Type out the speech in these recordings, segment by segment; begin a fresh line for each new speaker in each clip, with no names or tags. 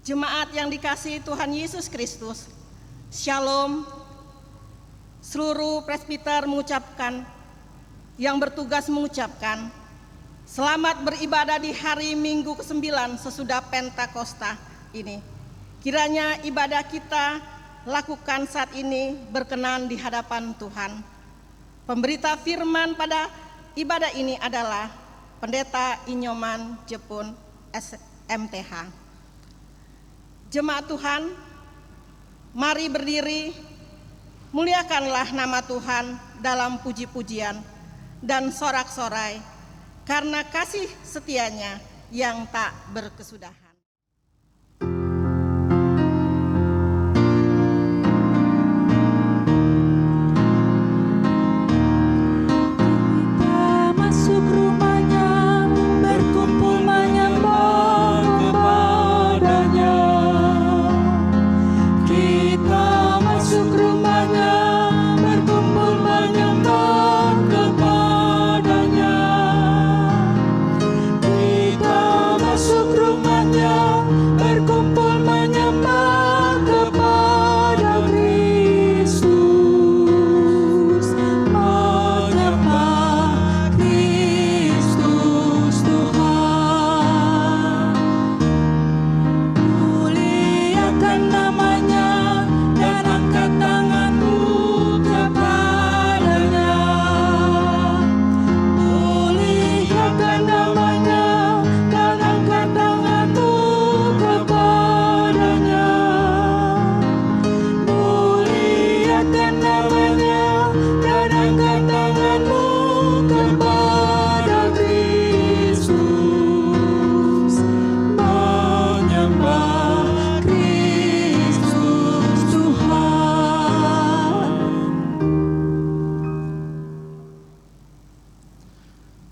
Jemaat yang dikasihi Tuhan Yesus Kristus, Shalom. Seluruh presbiter yang bertugas mengucapkan selamat beribadah di hari Minggu ke-9 sesudah Pentakosta ini. Kiranya ibadah kita lakukan saat ini berkenan di hadapan Tuhan. Pemberita firman pada ibadah ini adalah Pendeta Inyoman Jepun SMTH. Jemaat Tuhan, mari berdiri, muliakanlah nama Tuhan dalam puji-pujian dan sorak-sorai, karena kasih setianya yang tak berkesudahan.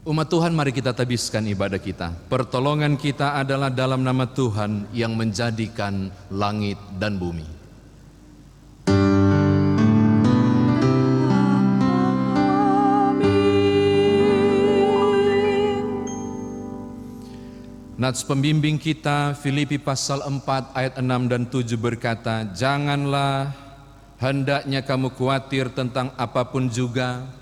Umat Tuhan, mari kita tabiskan ibadah kita. Pertolongan kita adalah dalam nama Tuhan yang menjadikan langit dan bumi. Nats pembimbing kita Filipi pasal 4 ayat 6 dan 7 berkata, janganlah hendaknya kamu khawatir tentang apapun juga,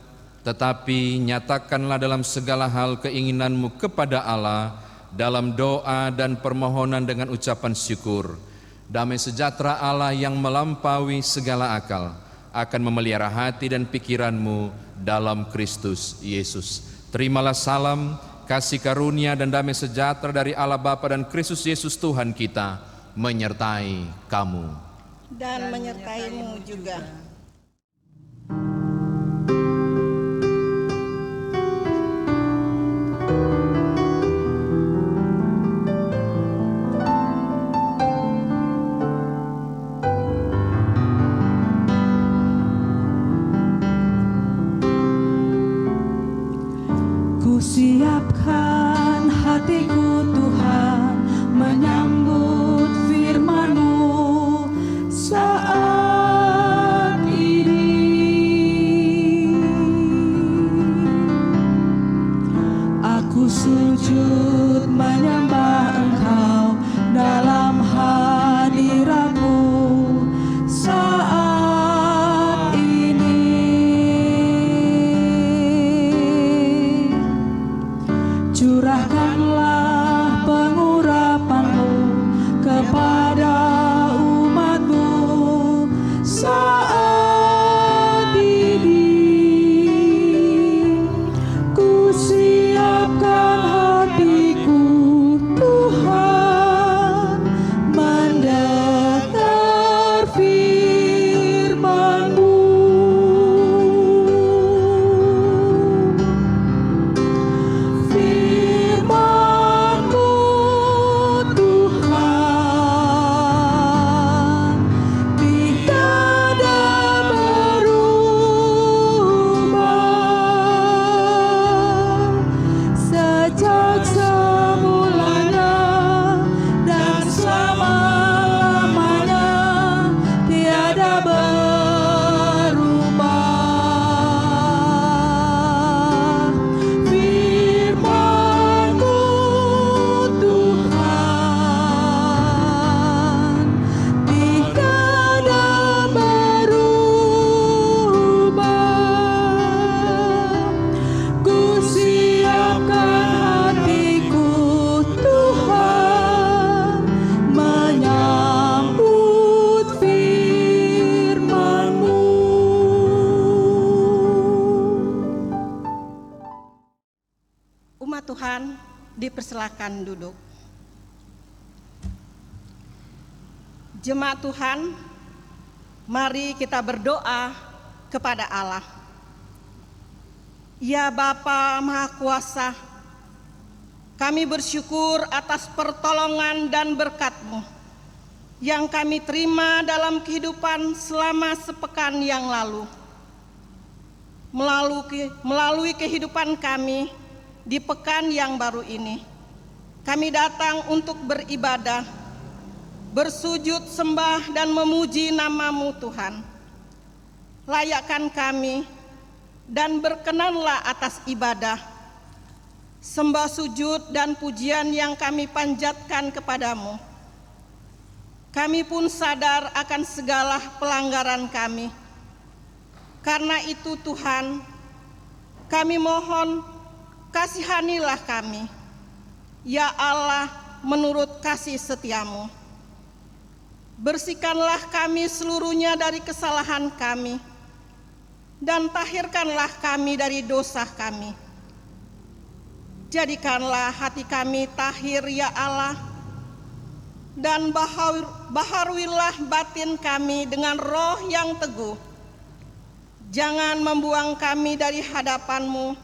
tetapi nyatakanlah dalam segala hal keinginanmu kepada Allah dalam doa dan permohonan dengan ucapan syukur. Damai sejahtera Allah yang melampaui segala akal akan memelihara hati dan pikiranmu dalam Kristus Yesus. Terimalah salam, kasih karunia dan damai sejahtera dari Allah Bapa dan Kristus Yesus Tuhan kita menyertai kamu.
Dan menyertaimu juga.
Siapkan hatiku Tuhan menyambut firman-Mu saat ini. Aku sujud menyembah Engkau dalam hadirat-Mu saat ini. Curahkanlah pengurapan-Mu kepada umat-Mu saat ini. Ku siapkan hatiku Tuhan mendengar firman-Mu.
Tuhan, dipersilakan duduk. Jemaat Tuhan, mari kita berdoa kepada Allah. Ya Bapa Maha Kuasa, Kami bersyukur atas pertolongan dan berkat-Mu yang kami terima dalam kehidupan selama sepekan yang lalu. Melalui kehidupan kami di pekan yang baru ini, kami datang untuk beribadah, bersujud, sembah, dan memuji nama-Mu Tuhan. Layakkan kami dan berkenanlah atas ibadah, sembah, sujud, dan pujian yang kami panjatkan kepadamu. Kami pun sadar akan segala pelanggaran kami. Karena itu Tuhan, kami mohon kasihanilah kami, ya Allah, menurut kasih setiamu. Bersihkanlah kami seluruhnya dari kesalahan kami, dan tahirkanlah kami dari dosa kami. Jadikanlah hati kami tahir, ya Allah, dan baharuilah batin kami dengan roh yang teguh. Jangan membuang kami dari hadapan-Mu,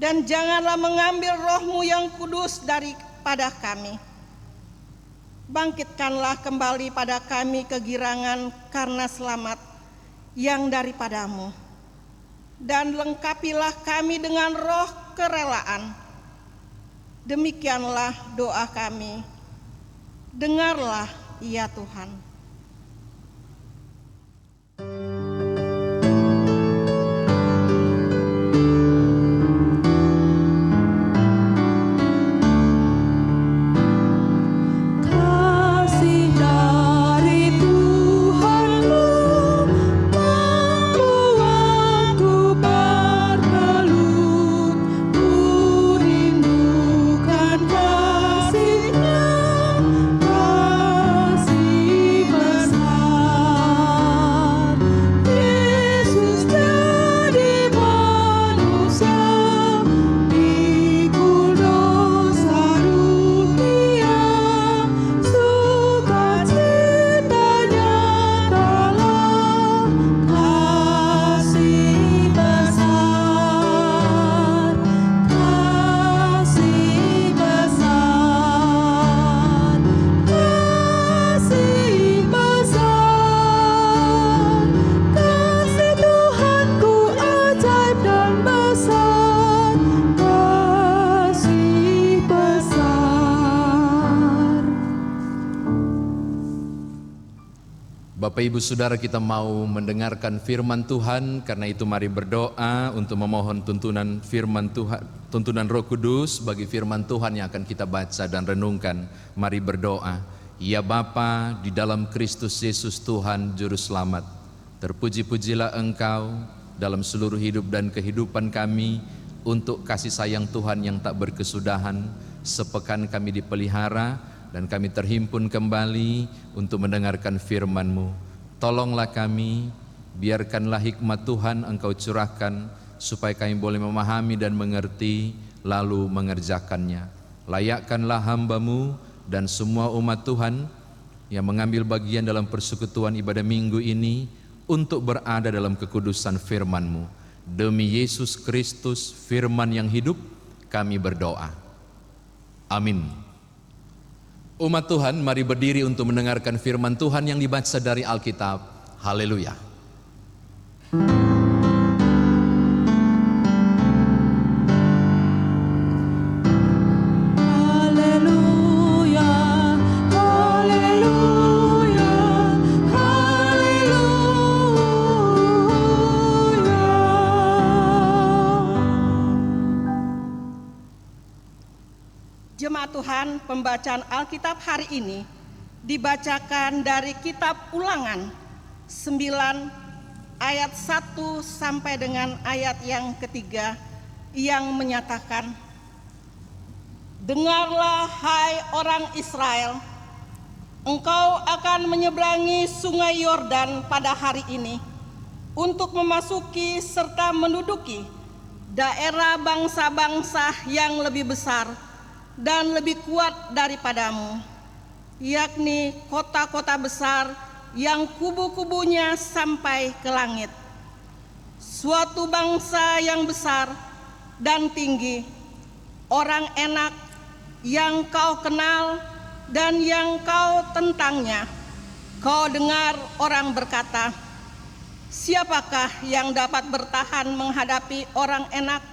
dan janganlah mengambil roh-Mu yang kudus daripada kami. Bangkitkanlah kembali pada kami kegirangan karena selamat yang daripada-Mu, dan lengkapilah kami dengan roh kerelaan. Demikianlah doa kami. Dengarlah, ya Tuhan.
Bapak Ibu Saudara, kita mau mendengarkan firman Tuhan, karena itu mari berdoa untuk memohon tuntunan firman Tuhan, tuntunan Roh Kudus bagi firman Tuhan yang akan kita baca dan renungkan. Mari berdoa. Ya Bapa, di dalam Kristus Yesus Tuhan Juru Selamat, terpuji-pujilah Engkau dalam seluruh hidup dan kehidupan kami untuk kasih sayang Tuhan yang tak berkesudahan. Sepekan kami dipelihara dan kami terhimpun kembali untuk mendengarkan firman-Mu. Tolonglah kami, biarkanlah hikmat Tuhan Engkau curahkan, supaya kami boleh memahami dan mengerti, lalu mengerjakannya. Layakkanlah hamba-Mu dan semua umat Tuhan yang mengambil bagian dalam persekutuan ibadah minggu ini, untuk berada dalam kekudusan firman-Mu. Demi Yesus Kristus, firman yang hidup, kami berdoa. Amin. Umat Tuhan, mari berdiri untuk mendengarkan firman Tuhan yang dibaca dari Alkitab. Haleluya.
Haleluya, haleluya, haleluya.
Jemaat Tuhan, pembacaan Alkitab hari ini dibacakan dari kitab Ulangan 9 ayat 1 sampai dengan ayat yang ketiga, yang menyatakan, "Dengarlah hai orang Israel, engkau akan menyeberangi sungai Yordan pada hari ini untuk memasuki serta menduduki daerah bangsa-bangsa yang lebih besar dan lebih kuat daripadamu, yakni kota-kota besar yang kubu-kubunya sampai ke langit. Suatu bangsa yang besar dan tinggi, orang enak yang kau kenal dan yang kau tentangnya. Kau dengar orang berkata, siapakah yang dapat bertahan menghadapi orang enak?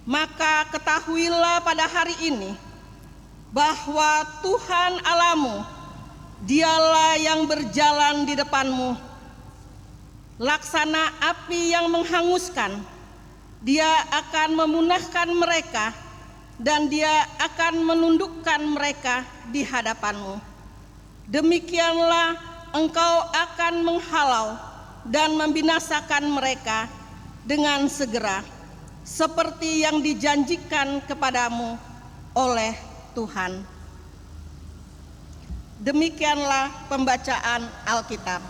Maka ketahuilah pada hari ini bahwa Tuhan Allahmu, dialah yang berjalan di depanmu. Laksana api yang menghanguskan, dia akan memunahkan mereka dan dia akan menundukkan mereka di hadapanmu. Demikianlah engkau akan menghalau dan membinasakan mereka dengan segera, seperti yang dijanjikan kepadamu oleh Tuhan. Demikianlah pembacaan Alkitab.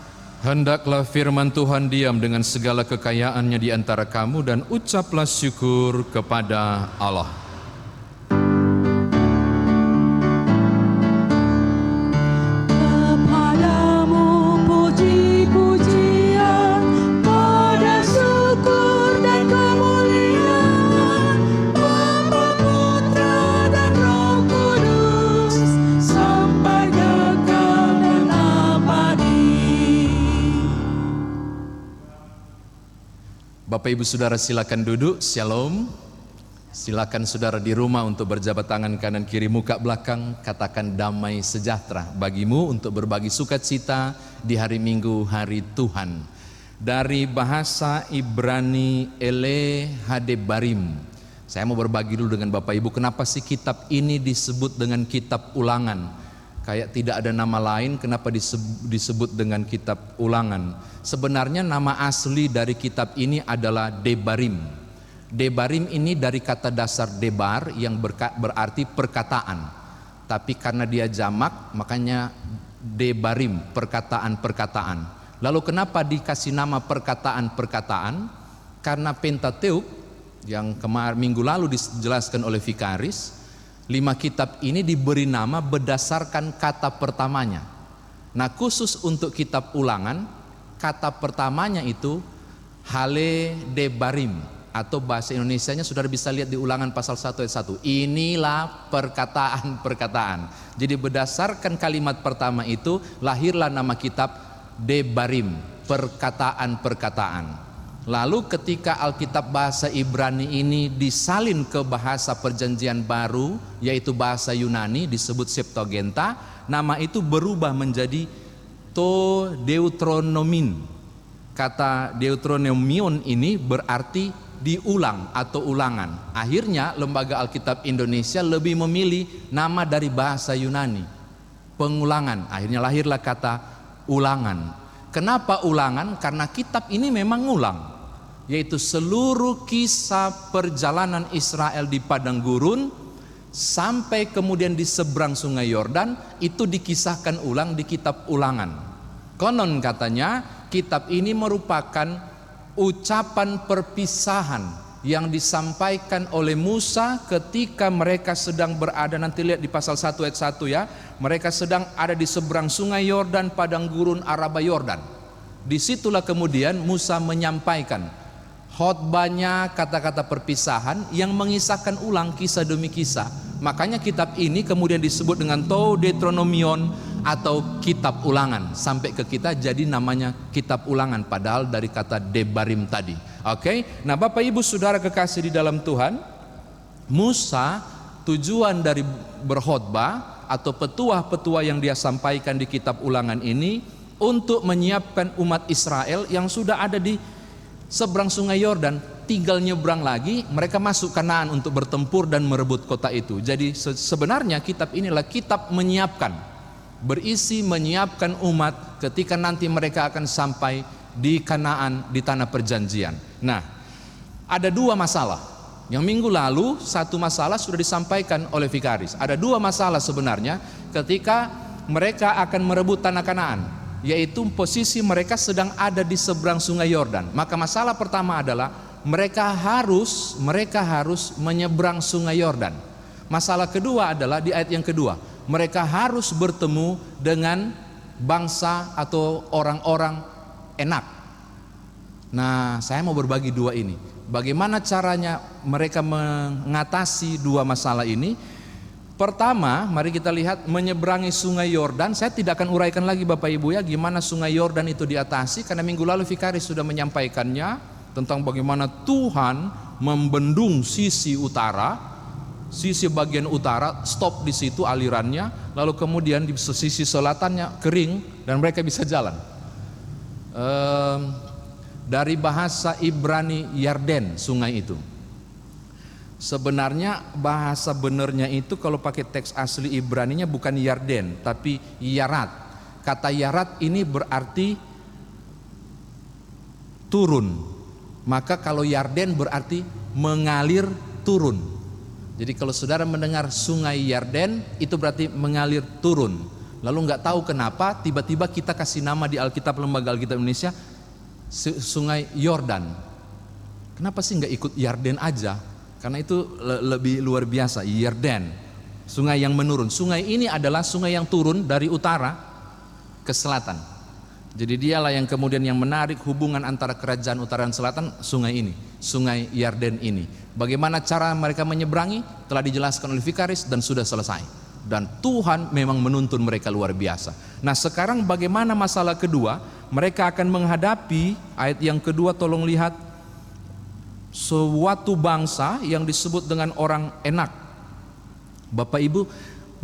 Hendaklah firman Tuhan diam dengan segala kekayaannya di antara kamu dan ucaplah syukur kepada Allah.
Kepadamu puji-pujian, pada syukur dan kemuliaan, Bapa, Putra, dan Roh Kudus, sampai kekal dan abadi.
Bapak Ibu Saudara silakan duduk, Shalom. Silakan saudara di rumah untuk berjabat tangan kanan kiri muka belakang, katakan damai sejahtera bagimu untuk berbagi sukacita di hari Minggu, hari Tuhan. Dari bahasa Ibrani Ele Hadebarim. Saya mau berbagi dulu dengan Bapak Ibu, kenapa sih kitab ini disebut dengan kitab ulangan? Kayak tidak ada nama lain, kenapa disebut dengan kitab ulangan? Sebenarnya nama asli dari kitab ini adalah Debarim. Debarim ini dari kata dasar debar yang berarti perkataan. Tapi karena dia jamak, makanya Debarim, perkataan-perkataan. Lalu kenapa dikasih nama perkataan-perkataan? Karena Pentateuk yang minggu lalu dijelaskan oleh Vikaris, 5 kitab ini diberi nama berdasarkan kata pertamanya. Nah, khusus untuk kitab ulangan, kata pertamanya itu Hale Debarim, atau bahasa Indonesianya saudara bisa lihat di Ulangan pasal 1 ayat 1. Inilah perkataan-perkataan. Jadi berdasarkan kalimat pertama itu lahirlah nama kitab Debarim, perkataan-perkataan. Lalu ketika Alkitab bahasa Ibrani ini disalin ke bahasa Perjanjian Baru, yaitu bahasa Yunani disebut Septuaginta, nama itu berubah menjadi To Deuteronomin. Kata Deuteronomion ini berarti diulang atau ulangan. Akhirnya Lembaga Alkitab Indonesia lebih memilih nama dari bahasa Yunani, pengulangan. Akhirnya lahirlah kata ulangan. Kenapa ulangan? Karena kitab ini memang ulang, yaitu seluruh kisah perjalanan Israel di padang gurun sampai kemudian di seberang sungai Yordan, itu dikisahkan ulang di kitab ulangan. Konon katanya kitab ini merupakan ucapan perpisahan yang disampaikan oleh Musa ketika mereka sedang berada, nanti lihat di pasal 1 ayat 1 ya, mereka sedang ada di seberang sungai Yordan, padang gurun Araba Yordan. Disitulah kemudian Musa menyampaikan khotbahnya, kata-kata perpisahan yang mengisahkan ulang kisah demi kisah. Makanya kitab ini kemudian disebut dengan To Deuteronomion atau kitab ulangan, sampai ke kita jadi namanya kitab ulangan, padahal dari kata Debarim tadi. Oke. Nah, Bapak Ibu Saudara kekasih di dalam Tuhan, Musa tujuan dari berkhotbah atau petuah-petuah yang dia sampaikan di kitab ulangan ini untuk menyiapkan umat Israel yang sudah ada di seberang sungai Yordan, tinggal nyebrang lagi, mereka masuk Kanaan untuk bertempur dan merebut kota itu. Jadi sebenarnya kitab inilah kitab menyiapkan, berisi menyiapkan umat ketika nanti mereka akan sampai di Kanaan, di tanah perjanjian. Nah, ada 2 masalah. Yang minggu lalu satu masalah sudah disampaikan oleh Vikaris. Ada 2 masalah sebenarnya ketika mereka akan merebut tanah Kanaan, yaitu posisi mereka sedang ada di seberang sungai Yordan. Maka masalah pertama adalah mereka harus menyeberang sungai Yordan. Masalah kedua adalah di ayat yang kedua, mereka harus bertemu dengan bangsa atau orang-orang Enak. Nah, saya mau berbagi 2 ini. Bagaimana caranya mereka mengatasi 2 masalah ini? Pertama, mari kita lihat menyeberangi sungai Yordan. Saya tidak akan uraikan lagi Bapak Ibu ya gimana sungai Yordan itu diatasi, karena minggu lalu Vikaris sudah menyampaikannya tentang bagaimana Tuhan membendung sisi utara, sisi bagian utara stop di situ alirannya, lalu kemudian di sisi selatannya kering dan mereka bisa jalan. Dari bahasa Ibrani Yarden sungai itu. Sebenarnya bahasa benernya itu kalau pakai teks asli Ibraninya bukan Yarden tapi Yarat. Kata Yarat ini berarti turun. Maka kalau Yarden berarti mengalir turun. Jadi kalau saudara mendengar sungai Yarden itu berarti mengalir turun. Lalu nggak tahu kenapa tiba-tiba kita kasih nama di Alkitab Lembaga Alkitab Indonesia sungai Yordan. Kenapa sih nggak ikut Yarden aja? Karena itu lebih luar biasa. Yarden, sungai yang menurun. Sungai ini adalah sungai yang turun dari utara ke selatan. Jadi dialah yang kemudian yang menarik hubungan antara kerajaan utara dan selatan, sungai ini, sungai Yarden ini. Bagaimana cara mereka menyeberangi telah dijelaskan oleh Vikaris dan sudah selesai. Dan Tuhan memang menuntun mereka luar biasa. Nah sekarang bagaimana masalah kedua? Mereka akan menghadapi ayat yang kedua, tolong lihat, suatu bangsa yang disebut dengan orang enak. Bapak Ibu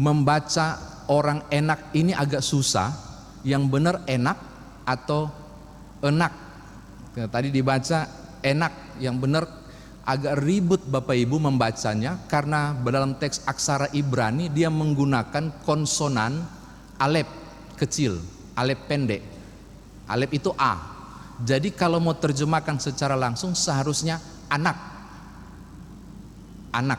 membaca orang enak ini agak susah. Yang benar enak atau enak? Tadi dibaca enak, yang benar agak ribet Bapak Ibu membacanya, karena dalam teks aksara Ibrani dia menggunakan konsonan alef kecil, alef pendek. Alef itu A. Jadi kalau mau terjemahkan secara langsung seharusnya anak. Anak.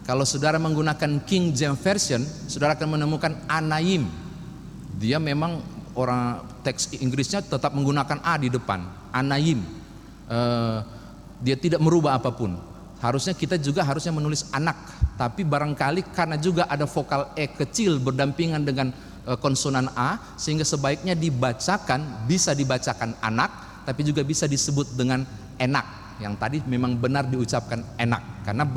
Kalau saudara menggunakan King James Version, saudara akan menemukan anaim. Dia memang orang teks Inggrisnya tetap menggunakan A di depan, anaim. Dia tidak merubah apapun. Harusnya kita juga harusnya menulis anak, tapi barangkali karena juga ada vokal E kecil berdampingan dengan konsonan A, sehingga sebaiknya dibacakan, bisa dibacakan anak, tapi juga bisa disebut dengan enak. Yang tadi memang benar diucapkan enak, karena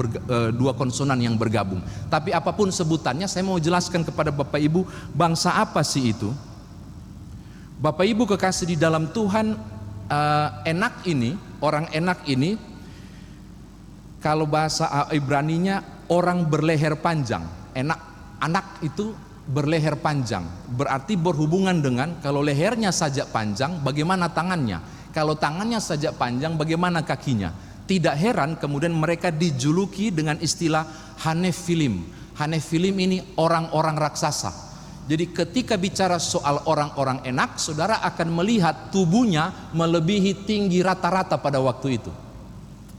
dua konsonan yang bergabung. Tapi apapun sebutannya, saya mau jelaskan kepada Bapak Ibu, bangsa apa sih itu? Bapak Ibu kekasih di dalam Tuhan, enak ini, orang enak ini, kalau bahasa Ibraninya orang berleher panjang. Enak, anak itu berleher panjang, berarti berhubungan dengan kalau lehernya saja panjang, bagaimana tangannya? Kalau tangannya saja panjang, bagaimana kakinya? Tidak heran kemudian mereka dijuluki dengan istilah Hanefilim. Hanefilim ini orang-orang raksasa. Jadi ketika bicara soal orang-orang enak, saudara akan melihat tubuhnya melebihi tinggi rata-rata pada waktu itu.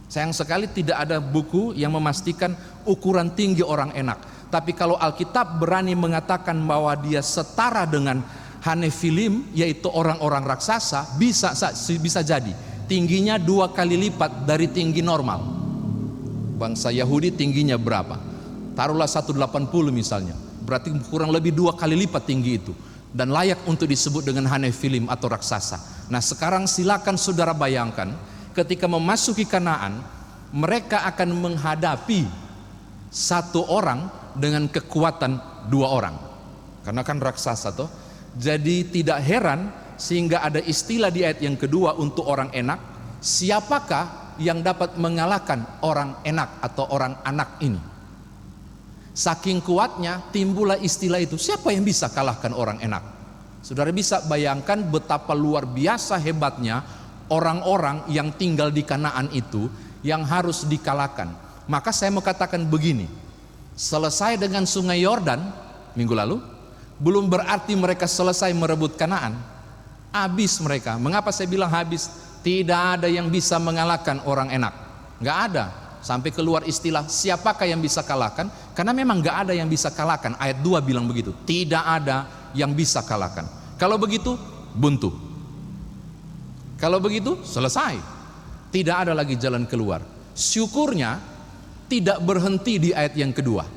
Sayang sekali tidak ada buku yang memastikan ukuran tinggi orang enak. Tapi kalau Alkitab berani mengatakan bahwa dia setara dengan Hanefilim, yaitu orang-orang raksasa, bisa jadi tingginya 2 kali lipat dari tinggi normal. Bangsa Yahudi tingginya berapa? Taruhlah 180 misalnya, berarti kurang lebih 2 kali lipat tinggi itu, dan layak untuk disebut dengan Hanefilim atau raksasa. Nah sekarang silakan saudara bayangkan, ketika memasuki Kanaan, mereka akan menghadapi satu orang dengan kekuatan 2 orang, karena kan raksasa toh. Jadi tidak heran sehingga ada istilah di ayat yang kedua untuk orang enak. Siapakah yang dapat mengalahkan orang enak atau orang anak ini? Saking kuatnya timbullah istilah itu, siapa yang bisa kalahkan orang enak? Saudara bisa bayangkan betapa luar biasa hebatnya orang-orang yang tinggal di Kanaan itu yang harus dikalahkan. Maka saya mau katakan begini, selesai dengan sungai Yordan minggu lalu, belum berarti mereka selesai merebut Kanaan. Habis mereka. Mengapa saya bilang habis? Tidak ada yang bisa mengalahkan orang enak. Gak ada. Sampai keluar istilah siapakah yang bisa kalahkan? Karena memang gak ada yang bisa kalahkan. Ayat 2 bilang begitu. Tidak ada yang bisa kalahkan. Kalau begitu buntu. Kalau begitu selesai. Tidak ada lagi jalan keluar. Syukurnya tidak berhenti di ayat yang kedua.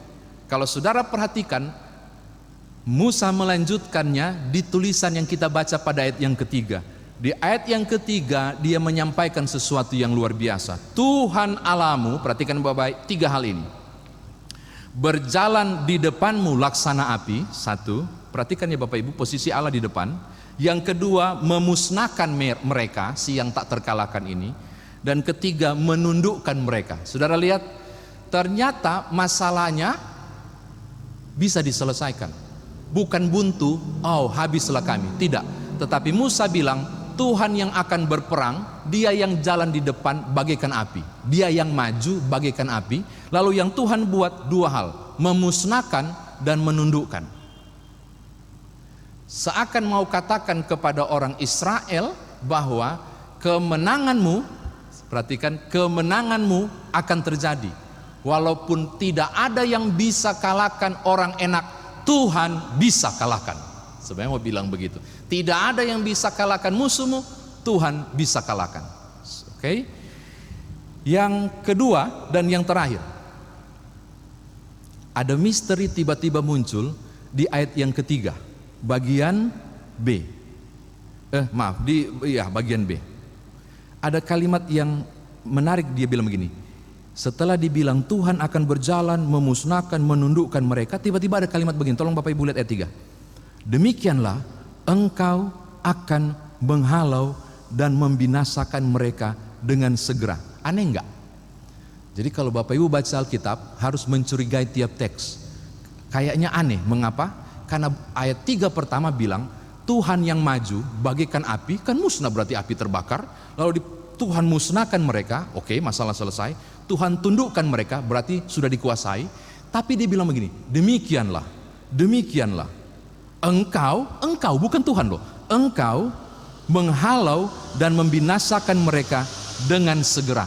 Kalau saudara perhatikan, Musa melanjutkannya di tulisan yang kita baca pada ayat yang ketiga. Di ayat yang ketiga dia menyampaikan sesuatu yang luar biasa. Tuhan Allahmu, perhatikan baik-baik 3 hal ini. Berjalan di depanmu laksana api, satu, perhatikan ya Bapak Ibu, posisi Allah di depan. Yang kedua, memusnahkan mereka, si yang tak terkalahkan ini. Dan ketiga, menundukkan mereka. Saudara lihat, ternyata masalahnya bisa diselesaikan. Bukan buntu, oh habislah kami, tidak. Tetapi Musa bilang, Tuhan yang akan berperang, dia yang jalan di depan bagaikan api, dia yang maju bagaikan api. Lalu yang Tuhan buat dua hal, memusnahkan dan menundukkan. Seakan mau katakan kepada orang Israel bahwa kemenanganmu, perhatikan, kemenanganmu akan terjadi. Walaupun tidak ada yang bisa kalahkan orang enak, Tuhan bisa kalahkan. Sebenarnya mau bilang begitu. Tidak ada yang bisa kalahkan musuhmu, Tuhan bisa kalahkan. Oke. Yang kedua dan yang terakhir, ada misteri tiba-tiba muncul di ayat yang ketiga, bagian B. Bagian B. Ada kalimat yang menarik, dia bilang begini. Setelah dibilang Tuhan akan berjalan, memusnahkan, menundukkan mereka, tiba-tiba ada kalimat begini. Tolong Bapak Ibu lihat ayat 3. Demikianlah engkau akan menghalau dan membinasakan mereka dengan segera. Aneh enggak? Jadi kalau Bapak Ibu baca Alkitab harus mencurigai tiap teks. Kayaknya aneh, mengapa? Karena ayat 3 pertama bilang Tuhan yang maju bagaikan api, kan musnah berarti api terbakar. Lalu Tuhan musnahkan mereka, oke, masalah selesai. Tuhan tundukkan mereka, berarti sudah dikuasai. Tapi dia bilang begini, demikianlah, engkau bukan Tuhan loh, engkau menghalau dan membinasakan mereka dengan segera.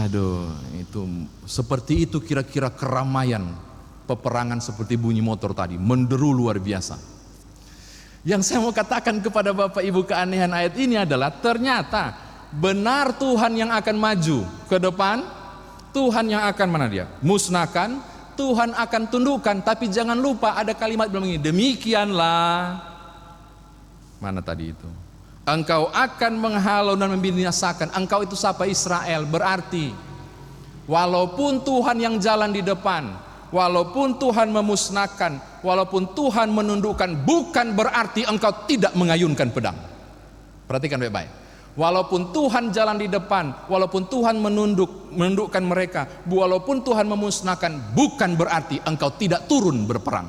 Aduh, itu seperti itu kira-kira keramaian peperangan seperti bunyi motor tadi, menderu luar biasa. Yang saya mau katakan kepada Bapak Ibu, keanehan ayat ini adalah ternyata benar Tuhan yang akan maju ke depan, Tuhan yang akan musnahkan, Tuhan akan tundukkan. Tapi jangan lupa ada kalimat bilang ini, demikianlah, mana tadi itu, engkau akan menghalau dan membinasakan. Engkau itu siapa? Israel. Berarti walaupun Tuhan yang jalan di depan, walaupun Tuhan memusnahkan, walaupun Tuhan menundukkan, bukan berarti engkau tidak mengayunkan pedang. Perhatikan baik-baik. Walaupun Tuhan jalan di depan, walaupun Tuhan menundukkan mereka, walaupun Tuhan memusnahkan, bukan berarti engkau tidak turun berperang.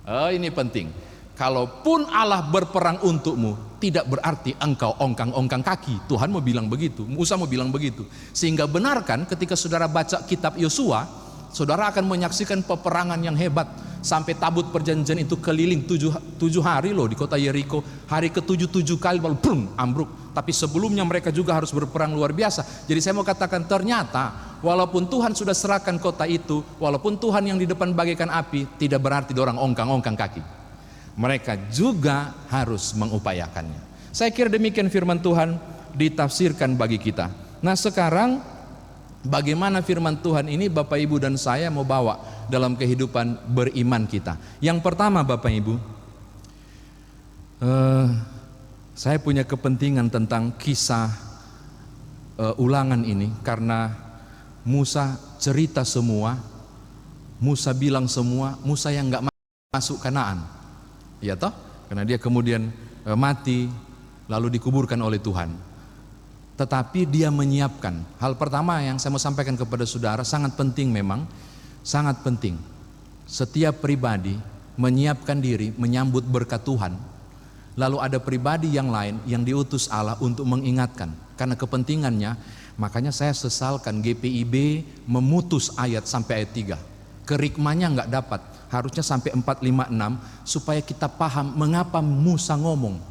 Ini penting. Kalaupun Allah berperang untukmu, tidak berarti engkau ongkang-ongkang kaki. Tuhan mau bilang begitu, Musa mau bilang begitu. Sehingga benarkan ketika saudara baca kitab Yosua, saudara akan menyaksikan peperangan yang hebat. Sampai tabut perjanjian itu keliling 7 hari loh di kota Yeriko. Hari ke-7 kali lalu ambruk. Tapi sebelumnya mereka juga harus berperang luar biasa. Jadi saya mau katakan ternyata walaupun Tuhan sudah serahkan kota itu, walaupun Tuhan yang di depan bagaikan api, tidak berarti orang ongkang-ongkang kaki. Mereka juga harus mengupayakannya. Saya kira demikian firman Tuhan ditafsirkan bagi kita. Nah sekarang bagaimana firman Tuhan ini Bapak Ibu dan saya mau bawa dalam kehidupan beriman kita. Yang pertama Bapak Ibu, saya punya kepentingan tentang kisah ulangan ini karena Musa cerita semua, Musa bilang semua, Musa yang gak masuk Kanaan, ya toh? Karena dia kemudian mati lalu dikuburkan oleh Tuhan. Tetapi dia menyiapkan. Hal pertama yang saya mau sampaikan kepada saudara, sangat penting memang, sangat penting. Setiap pribadi menyiapkan diri menyambut berkat Tuhan. Lalu ada pribadi yang lain yang diutus Allah untuk mengingatkan. Karena kepentingannya, makanya saya sesalkan GPIB memutus ayat sampai ayat 3. Kerikmanya nggak dapat, harusnya sampai 4, 5, 6 supaya kita paham mengapa Musa ngomong.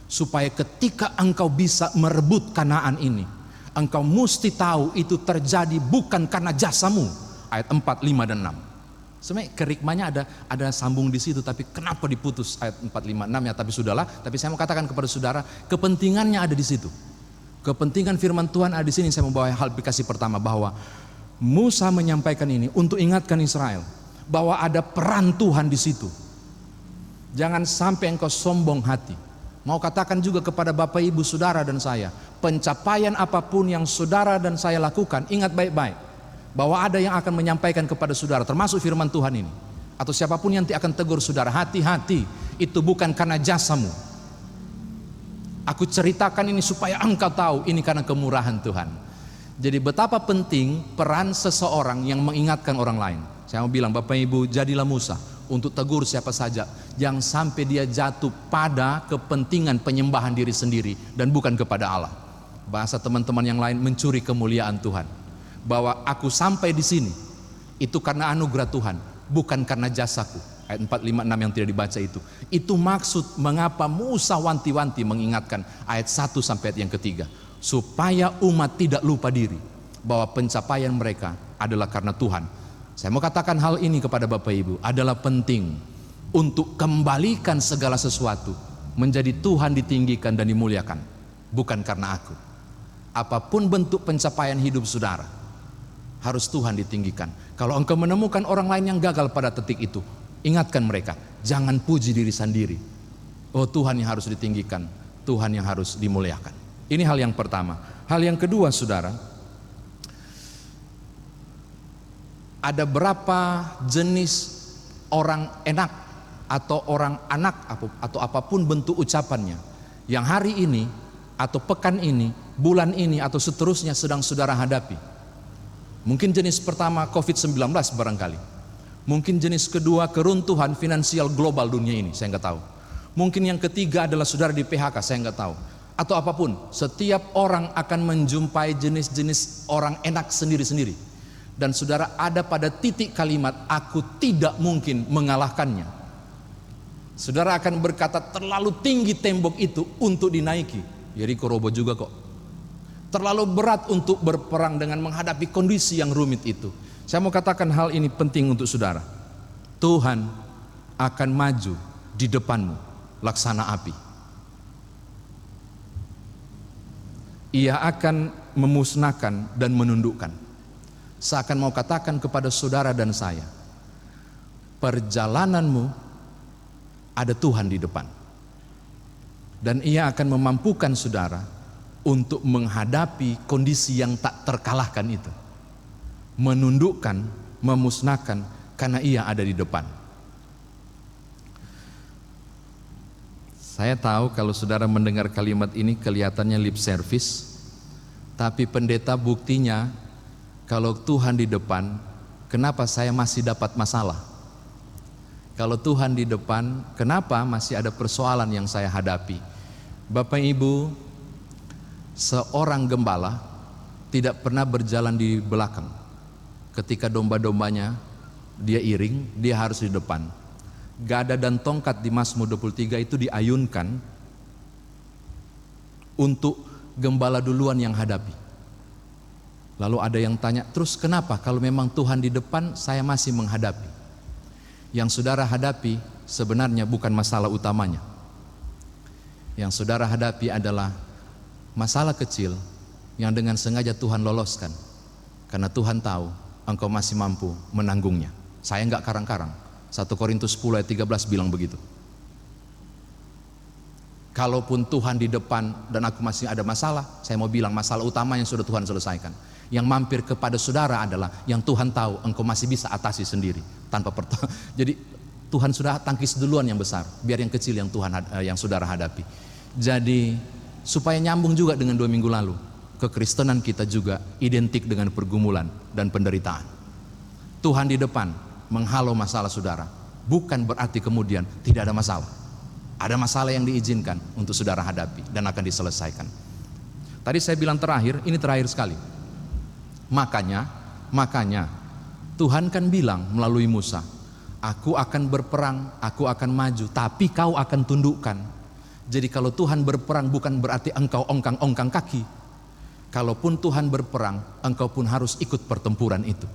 Supaya ketika engkau bisa merebut Kanaan ini, engkau mesti tahu itu terjadi bukan karena jasamu. Ayat 4, 5, dan 6. Sebenarnya kerikmanya ada sambung di situ, tapi kenapa diputus ayat 4, 5, 6 ya? Tapi sudahlah. Tapi saya mau katakan kepada saudara, kepentingannya ada di situ. Kepentingan firman Tuhan ada di sini. Saya membawa hal aplikasi pertama bahwa Musa menyampaikan ini untuk ingatkan Israel bahwa ada peran Tuhan di situ. Jangan sampai engkau sombong hati. Mau katakan juga kepada Bapak Ibu saudara dan saya, pencapaian apapun yang saudara dan saya lakukan, ingat baik-baik, bahwa ada yang akan menyampaikan kepada saudara, termasuk firman Tuhan ini, atau siapapun yang nanti akan tegur saudara, hati-hati, itu bukan karena jasamu. Aku ceritakan ini supaya engkau tahu, ini karena kemurahan Tuhan. Jadi betapa penting peran seseorang yang mengingatkan orang lain. Saya mau bilang, Bapak Ibu, jadilah Musa untuk tegur siapa saja, jangan sampai dia jatuh pada kepentingan penyembahan diri sendiri dan bukan kepada Allah. Bahasa teman-teman yang lain, mencuri kemuliaan Tuhan. Bahwa aku sampai di sini itu karena anugerah Tuhan, bukan karena jasaku. Ayat 4, 5, 6 yang tidak dibaca itu maksud mengapa Musa wanti-wanti mengingatkan ayat 1 sampai ayat yang ketiga, supaya umat tidak lupa diri bahwa pencapaian mereka adalah karena Tuhan. Saya mau katakan hal ini kepada Bapak Ibu, adalah penting untuk kembalikan segala sesuatu menjadi Tuhan ditinggikan dan dimuliakan, bukan karena aku. Apapun bentuk pencapaian hidup saudara, harus Tuhan ditinggikan. Kalau engkau menemukan orang lain yang gagal pada titik itu, ingatkan mereka, jangan puji diri sendiri. Oh, Tuhan yang harus ditinggikan, Tuhan yang harus dimuliakan. Ini hal yang pertama. Hal yang kedua, saudara, ada berapa jenis orang enak atau orang anak atau apapun bentuk ucapannya yang hari ini atau pekan ini, bulan ini atau seterusnya sedang saudara hadapi. Mungkin jenis pertama COVID-19 barangkali. Mungkin jenis kedua keruntuhan finansial global dunia ini, saya nggak tahu. Mungkin yang ketiga adalah saudara di PHK, saya nggak tahu. Atau apapun, setiap orang akan menjumpai jenis-jenis orang enak sendiri-sendiri. Dan saudara ada pada titik kalimat, aku tidak mungkin mengalahkannya. Saudara akan berkata, terlalu tinggi tembok itu untuk dinaiki. Yeriko roboh juga kok. Terlalu berat untuk berperang dengan menghadapi kondisi yang rumit itu. Saya mau katakan hal ini penting untuk saudara. Tuhan akan maju di depanmu laksana api. Ia akan memusnahkan dan menundukkan. Saya akan mau katakan kepada saudara dan saya, perjalananmu ada Tuhan di depan. Dan ia akan memampukan saudara untuk menghadapi kondisi yang tak terkalahkan itu, menundukkan, memusnahkan, karena ia ada di depan. Saya tahu kalau saudara mendengar kalimat ini kelihatannya lip service, tapi pendeta, buktinya kalau Tuhan di depan, kenapa saya masih dapat masalah? Kalau Tuhan di depan, kenapa masih ada persoalan yang saya hadapi? Bapak Ibu, seorang gembala tidak pernah berjalan di belakang. Ketika domba-dombanya dia iring, dia harus di depan. Gada dan tongkat di Mazmur 23 itu diayunkan untuk gembala duluan yang hadapi. Lalu ada yang tanya, terus kenapa kalau memang Tuhan di depan saya masih menghadapi? Yang saudara hadapi sebenarnya bukan masalah utamanya. Yang saudara hadapi adalah masalah kecil yang dengan sengaja Tuhan loloskan, karena Tuhan tahu engkau masih mampu menanggungnya. Saya enggak karang-karang. 1 Korintus 10 ayat 13 bilang begitu. Kalaupun Tuhan di depan dan aku masih ada masalah, saya mau bilang masalah utama yang sudah Tuhan selesaikan. Yang mampir kepada saudara adalah yang Tuhan tahu engkau masih bisa atasi sendiri tanpa Jadi Tuhan sudah tangkis duluan yang besar, biar yang kecil yang saudara hadapi. Jadi supaya nyambung juga dengan 2 minggu lalu, kekristenan kita juga identik dengan pergumulan dan penderitaan. Tuhan di depan menghalau masalah saudara, bukan berarti kemudian tidak ada masalah. Ada masalah yang diizinkan untuk saudara hadapi dan akan diselesaikan. Tadi saya bilang terakhir, ini terakhir sekali. Makanya Tuhan kan bilang melalui Musa, aku akan berperang, aku akan maju, tapi kau akan tundukkan. Jadi kalau Tuhan berperang bukan berarti engkau ongkang-ongkang kaki. Kalaupun Tuhan berperang, engkau pun harus ikut pertempuran itu.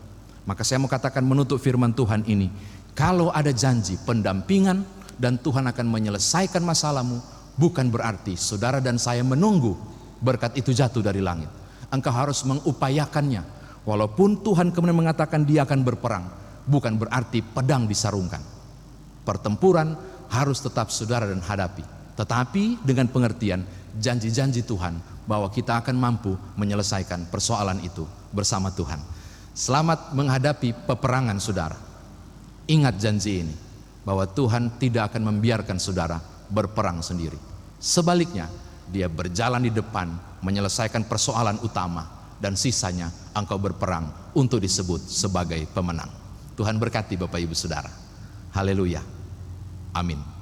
Maka saya mau katakan menutup firman Tuhan ini, kalau ada janji pendampingan dan Tuhan akan menyelesaikan masalahmu, bukan berarti saudara dan saya menunggu berkat itu jatuh dari langit. Engkau harus mengupayakannya. Walaupun Tuhan kemudian mengatakan dia akan berperang, bukan berarti pedang disarungkan. Pertempuran harus tetap saudara dan hadapi, tetapi dengan pengertian janji-janji Tuhan bahwa kita akan mampu menyelesaikan persoalan itu bersama Tuhan. Selamat menghadapi peperangan saudara. Ingat janji ini, bahwa Tuhan tidak akan membiarkan saudara berperang sendiri. Sebaliknya, Dia berjalan di depan, menyelesaikan persoalan utama, dan sisanya engkau berperang untuk disebut sebagai pemenang. Tuhan berkati Bapak Ibu Saudara. Haleluya. Amin.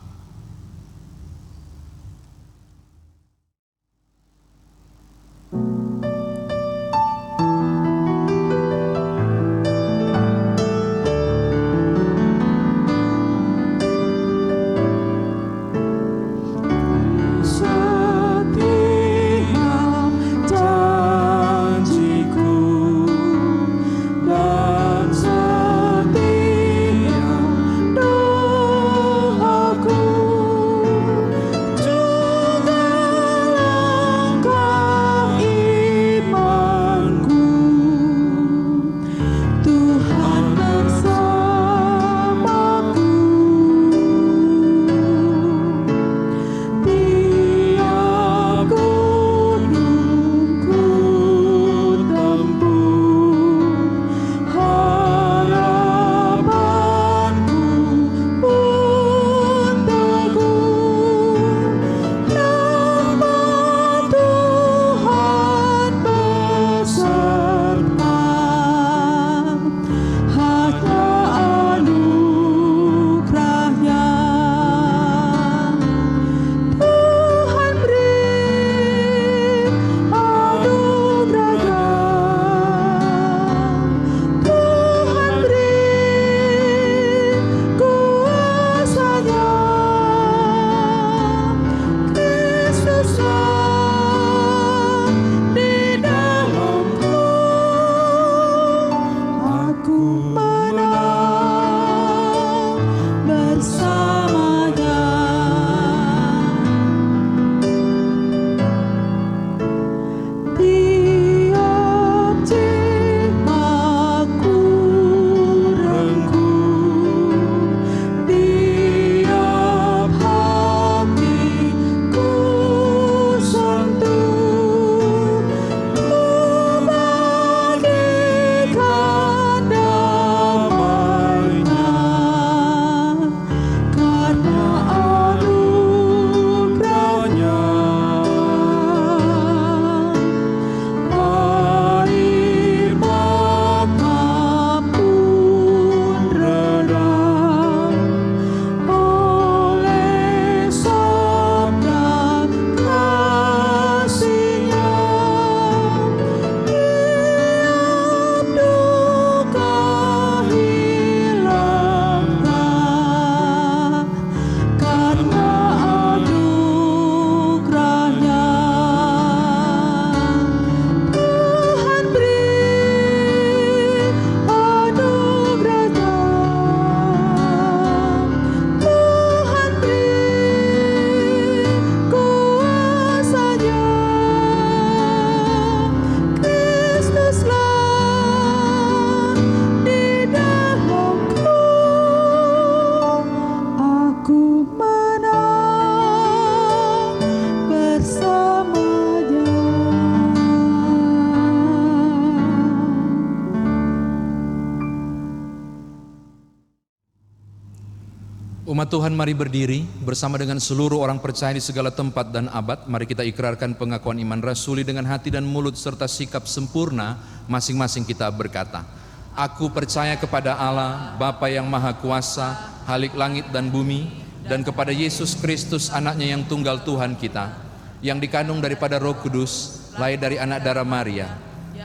Umat Tuhan, mari berdiri bersama dengan seluruh orang percaya di segala tempat dan abad. Mari kita ikrarkan pengakuan iman rasuli dengan hati dan mulut serta sikap sempurna. Masing-masing kita berkata, aku percaya kepada Allah, Bapa yang Maha Kuasa, Halik langit dan bumi, dan kepada Yesus Kristus, anaknya yang tunggal Tuhan kita, yang dikandung daripada Roh Kudus, lahir dari anak darah Maria,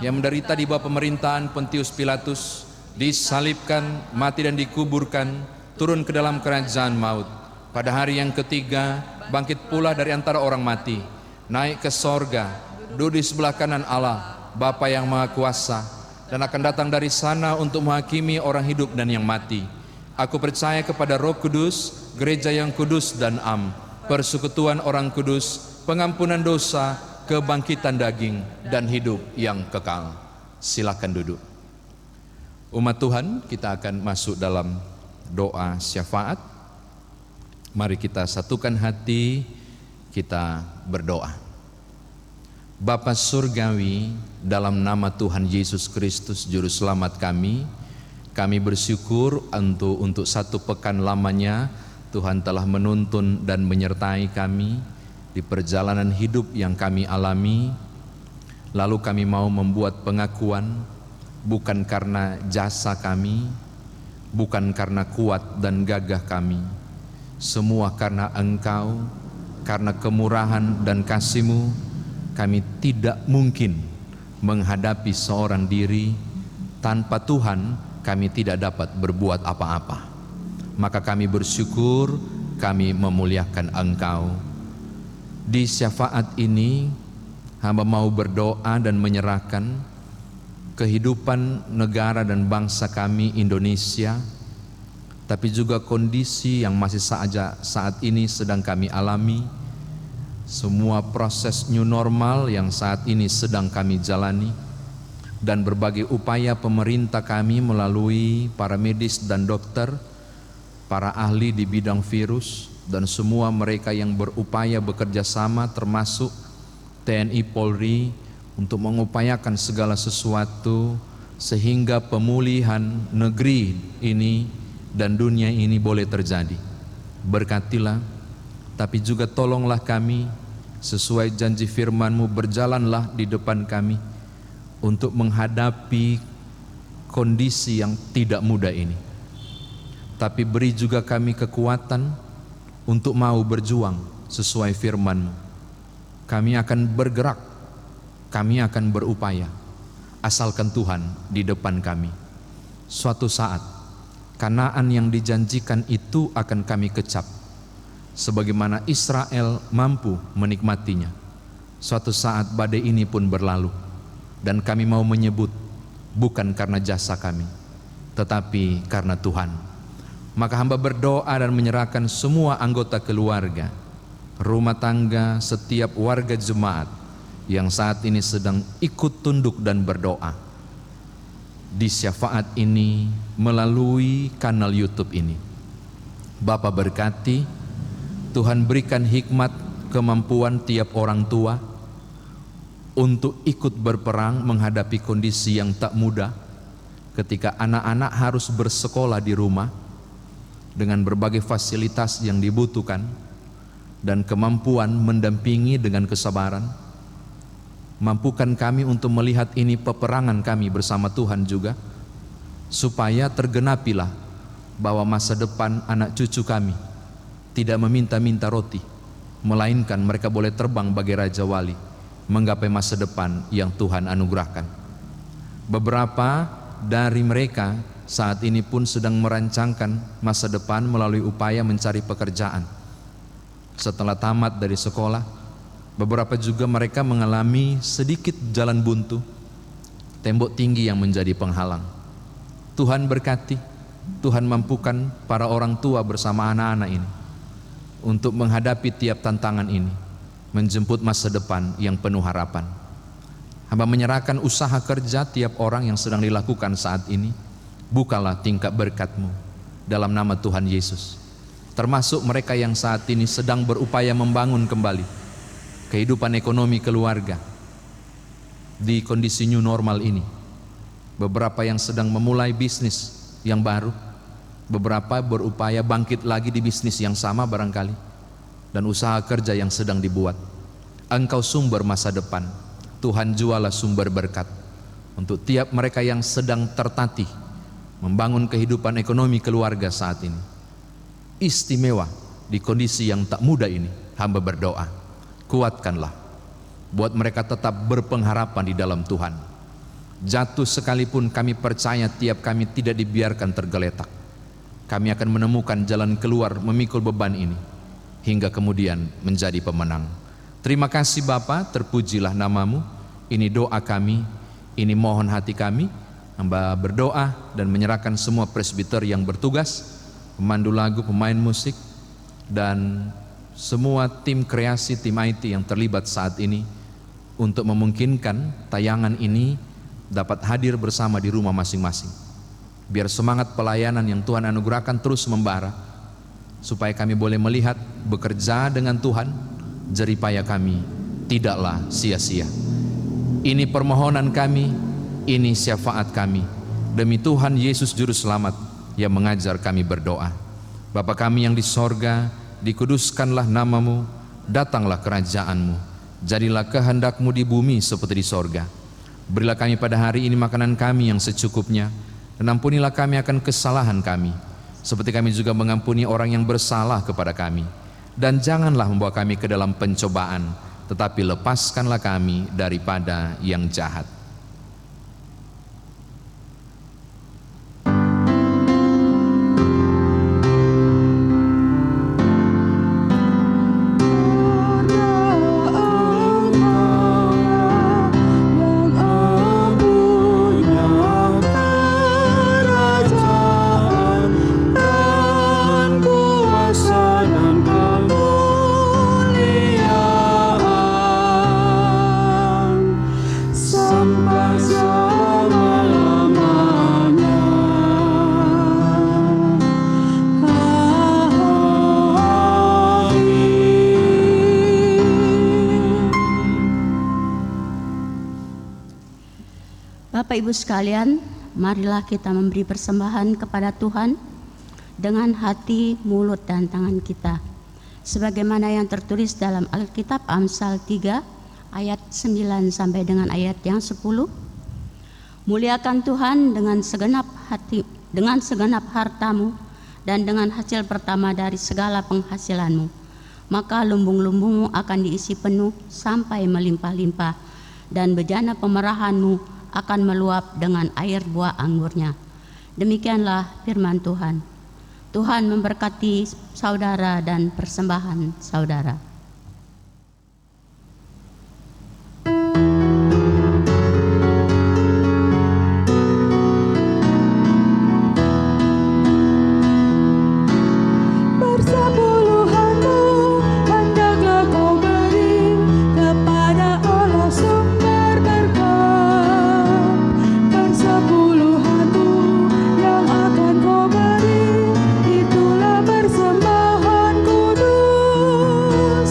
yang menderita di bawah pemerintahan Pontius Pilatus, disalibkan, mati dan dikuburkan, turun ke dalam kerajaan maut. Pada hari yang ketiga, bangkit pula dari antara orang mati, naik ke sorga, duduk di sebelah kanan Allah, Bapa yang Maha Kuasa, dan akan datang dari sana untuk menghakimi orang hidup dan yang mati. Aku percaya kepada Roh Kudus, gereja yang kudus dan am, persekutuan orang kudus, pengampunan dosa, kebangkitan daging, dan hidup yang kekal. Silakan duduk. Umat Tuhan, kita akan masuk dalam doa syafaat. Mari kita satukan hati, kita berdoa. Bapa Surgawi, dalam nama Tuhan Yesus Kristus Juru Selamat kami bersyukur untuk satu pekan lamanya Tuhan telah menuntun dan menyertai kami di perjalanan hidup yang kami alami. Lalu kami mau membuat pengakuan, bukan karena jasa kami, bukan karena kuat dan gagah kami, semua karena Engkau, karena kemurahan dan kasih-Mu. Kami tidak mungkin menghadapi seorang diri. Tanpa Tuhan kami tidak dapat berbuat apa-apa. Maka kami bersyukur, kami memuliakan Engkau. Di syafaat ini hamba mau berdoa dan menyerahkan kehidupan negara dan bangsa kami Indonesia, tapi juga kondisi yang masih saat ini sedang kami alami, semua proses new normal yang saat ini sedang kami jalani, dan berbagai upaya pemerintah kami melalui para medis dan dokter, para ahli di bidang virus, dan semua mereka yang berupaya bekerja sama termasuk TNI Polri untuk mengupayakan segala sesuatu sehingga pemulihan negeri ini dan dunia ini boleh terjadi. Berkatilah, tapi juga tolonglah kami sesuai janji firman-Mu, berjalanlah di depan kami untuk menghadapi kondisi yang tidak mudah ini. Tapi beri juga kami kekuatan untuk mau berjuang sesuai firman-Mu. Kami akan bergerak, kami akan berupaya, asalkan Tuhan di depan kami. Suatu saat Kanaan yang dijanjikan itu akan kami kecap, sebagaimana Israel mampu menikmatinya. Suatu saat badai ini pun berlalu, dan kami mau menyebut bukan karena jasa kami, tetapi karena Tuhan. Maka hamba berdoa dan menyerahkan semua anggota keluarga, rumah tangga, setiap warga jemaat yang saat ini sedang ikut tunduk dan berdoa di syafaat ini melalui kanal YouTube ini. Bapa berkati, Tuhan berikan hikmat, kemampuan tiap orang tua untuk ikut berperang menghadapi kondisi yang tak mudah ketika anak-anak harus bersekolah di rumah dengan berbagai fasilitas yang dibutuhkan, dan kemampuan mendampingi dengan kesabaran. Mampukan kami untuk melihat ini peperangan kami bersama Tuhan juga, supaya tergenapilah bahwa masa depan anak cucu kami tidak meminta-minta roti, melainkan mereka boleh terbang bagai Raja Wali menggapai masa depan yang Tuhan anugerahkan. Beberapa dari mereka saat ini pun sedang merancangkan masa depan melalui upaya mencari pekerjaan setelah tamat dari sekolah. Beberapa juga mereka mengalami sedikit jalan buntu, tembok tinggi yang menjadi penghalang. Tuhan berkati, Tuhan mampukan para orang tua bersama anak-anak ini untuk menghadapi tiap tantangan ini, menjemput masa depan yang penuh harapan. Hamba menyerahkan usaha kerja tiap orang yang sedang dilakukan saat ini. Bukalah tingkap berkat-Mu dalam nama Tuhan Yesus, termasuk mereka yang saat ini sedang berupaya membangun kembali kehidupan ekonomi keluarga di kondisi new normal ini. Beberapa yang sedang memulai bisnis yang baru, beberapa berupaya bangkit lagi di bisnis yang sama barangkali, dan usaha kerja yang sedang dibuat. Engkau sumber masa depan, Tuhan jualah sumber berkat untuk tiap mereka yang sedang tertatih membangun kehidupan ekonomi keluarga saat ini. Istimewa di kondisi yang tak mudah ini, hamba berdoa, kuatkanlah, buat mereka tetap berpengharapan di dalam Tuhan. Jatuh sekalipun kami percaya tiap kami tidak dibiarkan tergeletak. Kami akan menemukan jalan keluar memikul beban ini, hingga kemudian menjadi pemenang. Terima kasih Bapa, terpujilah nama-Mu. Ini doa kami, ini mohon hati kami. Hamba berdoa dan menyerahkan semua presbiter yang bertugas, pemandu lagu, pemain musik, dan semua tim kreasi, tim IT yang terlibat saat ini untuk memungkinkan tayangan ini dapat hadir bersama di rumah masing-masing. Biar semangat pelayanan yang Tuhan anugerahkan terus membara, supaya kami boleh melihat bekerja dengan Tuhan, jerih payah kami tidaklah sia-sia. Ini permohonan kami, ini syafaat kami, demi Tuhan Yesus Juru Selamat yang mengajar kami berdoa. Bapa kami yang di sorga, dikuduskanlah namamu, datanglah kerajaanmu, jadilah kehendak-Mu di bumi seperti di sorga. Berilah kami pada hari ini makanan kami yang secukupnya, dan ampunilah kami akan kesalahan kami, seperti kami juga mengampuni orang yang bersalah kepada kami. Dan janganlah membawa kami ke dalam pencobaan, tetapi lepaskanlah kami daripada yang jahat.
Bapak Ibu sekalian, marilah kita memberi persembahan kepada Tuhan dengan hati, mulut, dan tangan kita. Sebagaimana yang tertulis dalam Alkitab Amsal 3 ayat 9 sampai dengan ayat yang 10. Muliakan Tuhan dengan segenap hati, dengan segenap hartamu, dan dengan hasil pertama dari segala penghasilanmu. Maka lumbung-lumbungmu akan diisi penuh sampai melimpah-limpah, dan bejana pemerahanmu akan meluap dengan air buah anggurnya. Demikianlah firman Tuhan. Tuhan memberkati saudara dan persembahan saudara.
Itulah persembahan kudus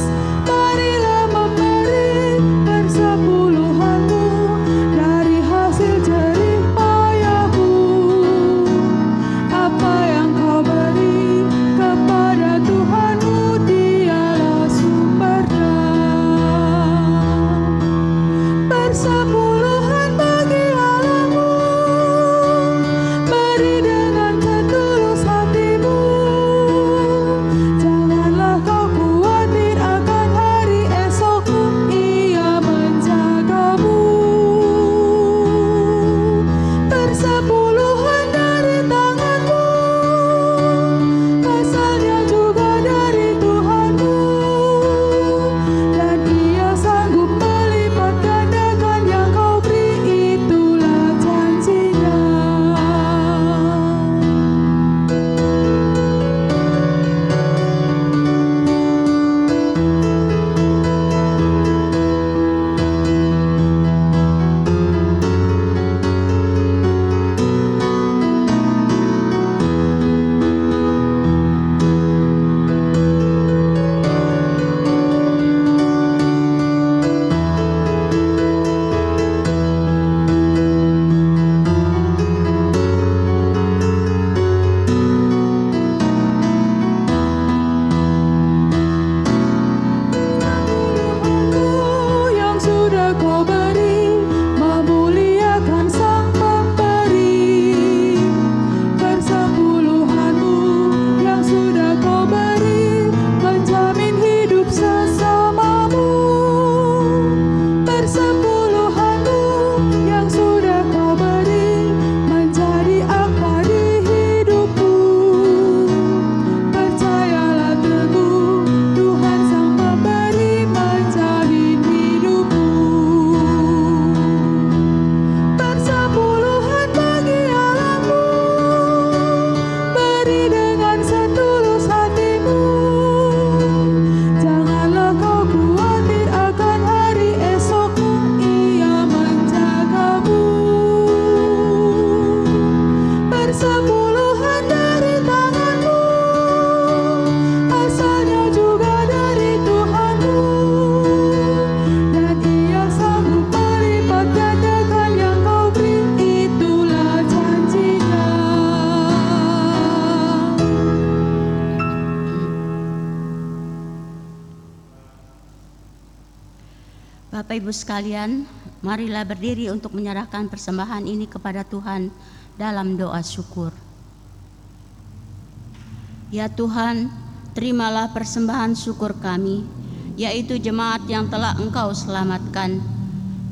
Bapak Ibu sekalian, marilah berdiri untuk menyerahkan persembahan ini kepada Tuhan dalam doa syukur. Ya Tuhan, terimalah persembahan syukur kami, yaitu jemaat yang telah Engkau selamatkan.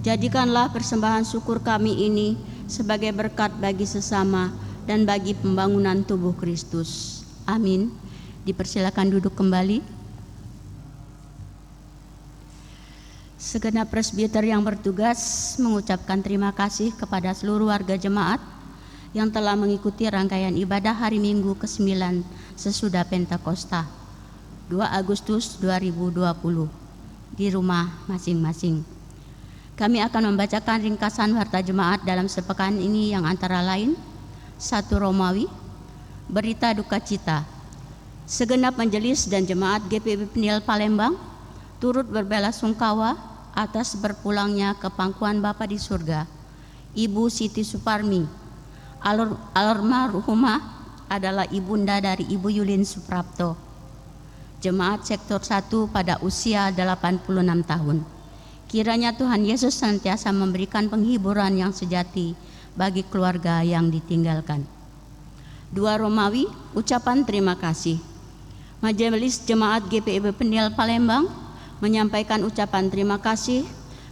Jadikanlah persembahan syukur kami ini sebagai berkat bagi sesama dan bagi pembangunan tubuh Kristus. Amin. Dipersilakan duduk kembali. Segenap presbiter yang bertugas mengucapkan terima kasih kepada seluruh warga jemaat yang telah mengikuti rangkaian ibadah hari Minggu ke-9 sesudah Pentakosta 2 Agustus 2020 di rumah masing-masing. Kami akan membacakan ringkasan warta jemaat dalam sepekan ini yang antara lain: 1 Romawi, berita duka cita. Segenap majelis dan jemaat GPIB Penil Palembang turut berbelasungkawa atas berpulangnya ke pangkuan Bapa di surga, Ibu Siti Suparmi. Almarhumah adalah ibunda dari Ibu Yulin Suprapto, jemaat sektor 1 pada usia 86 tahun. Kiranya Tuhan Yesus senantiasa memberikan penghiburan yang sejati bagi keluarga yang ditinggalkan. 2 Romawi, ucapan terima kasih. Majelis Jemaat GPIB Penil Palembang menyampaikan ucapan terima kasih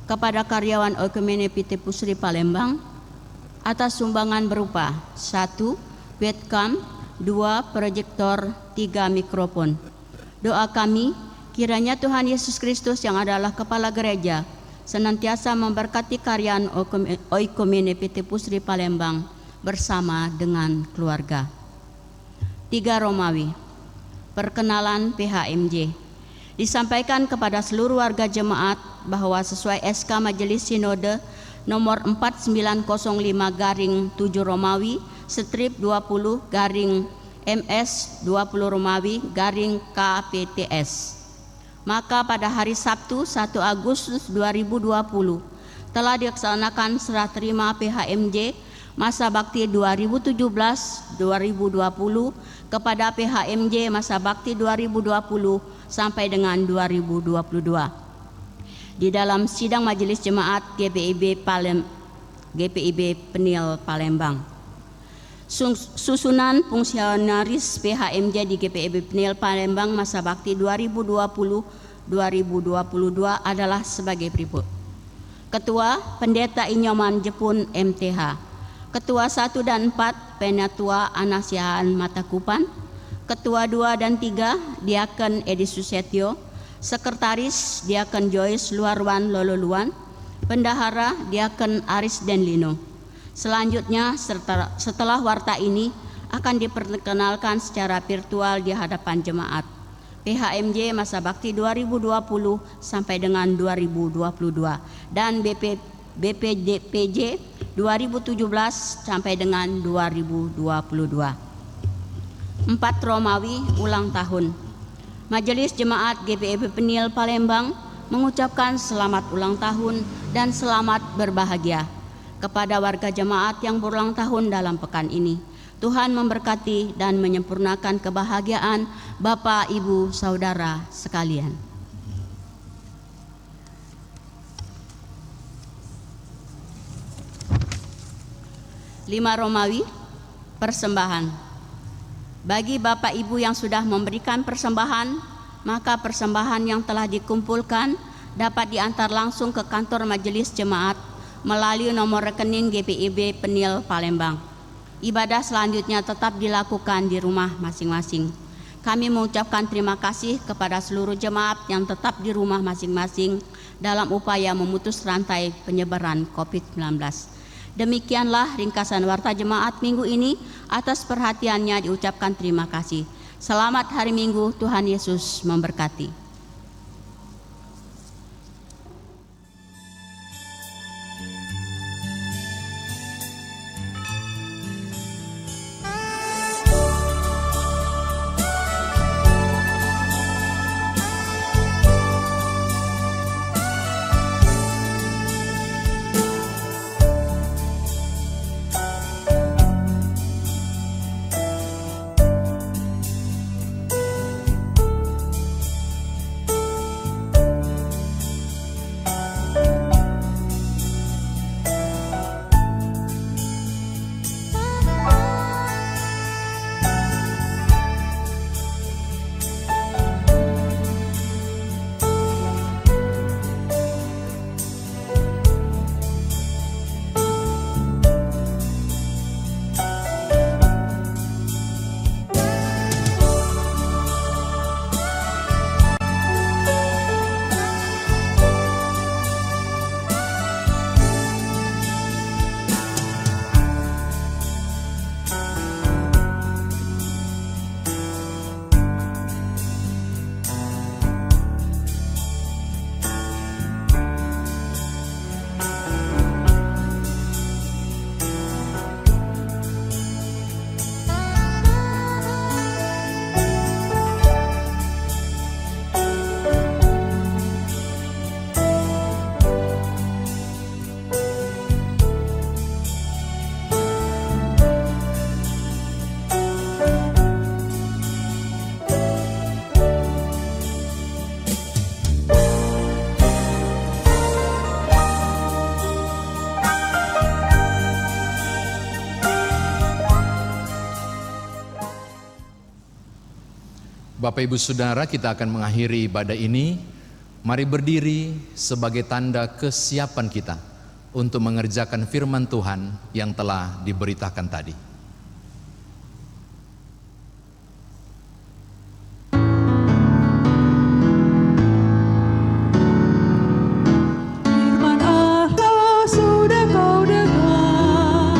kepada karyawan Oekumene PT Pusri Palembang atas sumbangan berupa 1 webcam, 2 proyektor, 3 mikrofon. Doa kami, kiranya Tuhan Yesus Kristus yang adalah Kepala Gereja senantiasa memberkati karyawan Oekumene PT Pusri Palembang bersama dengan keluarga. 3 Romawi, perkenalan PHMJ. Disampaikan kepada seluruh warga jemaat bahwa sesuai SK Majelis Sinode nomor 4905/7 Romawi strip 20/MS20 Romawi KPTS. Maka pada hari Sabtu 1 Agustus 2020 telah dilaksanakan serah terima PHMJ masa bakti 2017-2020 kepada PHMJ masa bakti 2020 sampai dengan 2022 di dalam sidang Majelis Jemaat GPIB Penil Palembang. Susunan fungsionaris PHMJ di GPIB Penil Palembang masa bakti 2020-2022 adalah sebagai berikut. Ketua Pendeta Inyoman Jepun MTH, Ketua 1 dan 4 Penatua Anasiaan Matakupan, Ketua 2 dan 3 Diaken Edi Susetyo, Sekretaris Diaken Joyce Luarwan Lololuan, Bendahara Diaken Aris Denlino. Selanjutnya setelah warta ini akan diperkenalkan secara virtual di hadapan jemaat PHMJ masa bakti 2020 sampai dengan 2022 dan BPJPJ 2017 sampai dengan 2022. 4 Romawi, ulang tahun. Majelis Jemaat GPIB Penil Palembang mengucapkan selamat ulang tahun dan selamat berbahagia kepada warga jemaat yang berulang tahun dalam pekan ini. Tuhan memberkati dan menyempurnakan kebahagiaan Bapak, Ibu, Saudara sekalian. Lima Romawi, persembahan. Bagi Bapak Ibu yang sudah memberikan persembahan, maka persembahan yang telah dikumpulkan dapat diantar langsung ke kantor Majelis Jemaat melalui nomor rekening GPIB Penil Palembang. Ibadah selanjutnya tetap dilakukan di rumah masing-masing. Kami mengucapkan terima kasih kepada seluruh jemaat yang tetap di rumah masing-masing dalam upaya memutus rantai penyebaran COVID-19. Demikianlah ringkasan warta jemaat minggu ini. Atas perhatiannya diucapkan terima kasih. Selamat hari Minggu, Tuhan Yesus memberkati.
Bapak Ibu Saudara, kita akan mengakhiri ibadah ini. Mari berdiri sebagai tanda kesiapan kita untuk mengerjakan firman Tuhan yang telah diberitakan tadi.
Firman Allah sudah kau dengar,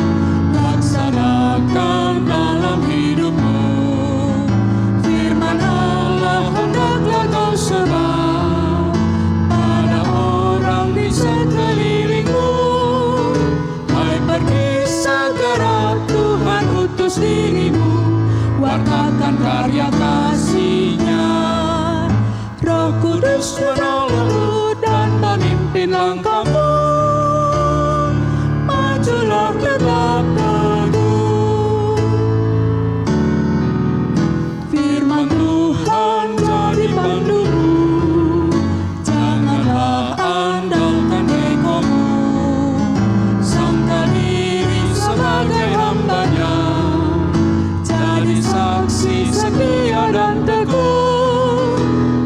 laksanakan dalam hidupmu. Firman Allah hendaklah kau sebar pada orang di sekelilingmu. Hai, pergi segera, Tuhan utus dirimu, wartakan karya kasih-Nya. Roh Kudus menolongmu dan memimpin langkahmu. Majulah tetap teguh. Firman Tuhan jadi pandumu. Janganlah andalkan egomu. Sangka diri sebagai hamba-Nya. Jadi saksi setia dan teguh.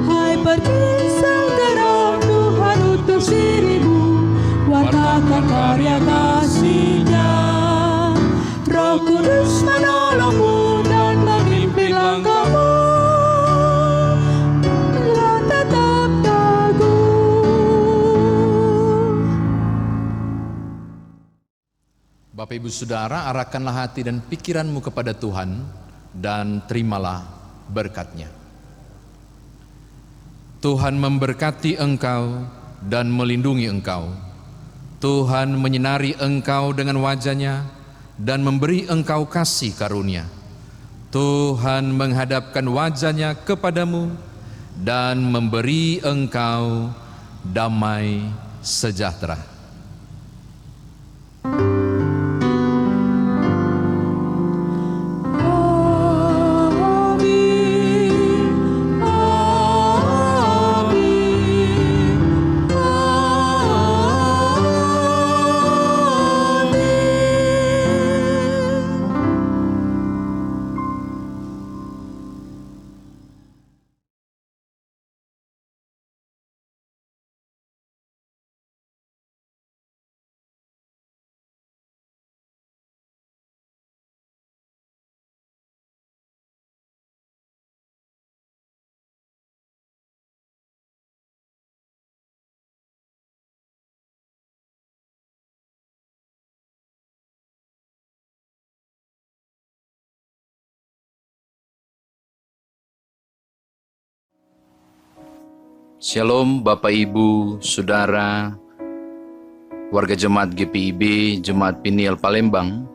Hai, pergi segera, Tuhan utus dirimu, wartakan karya kasih-Nya. Roh Kudus menolongmu dan memimpin langkahmu. Majulah tetap teguh.
Bapak Ibu Saudara, arahkanlah hati dan pikiranmu kepada Tuhan dan terimalah berkat-Nya. Tuhan memberkati engkau dan melindungi engkau. Tuhan menyinari engkau dengan wajah-Nya dan memberi engkau kasih karunia. Tuhan menghadapkan wajah-Nya kepadamu dan memberi engkau damai sejahtera. Shalom Bapak Ibu, Saudara, warga jemaat GPIB, Jemaat Peniel Palembang,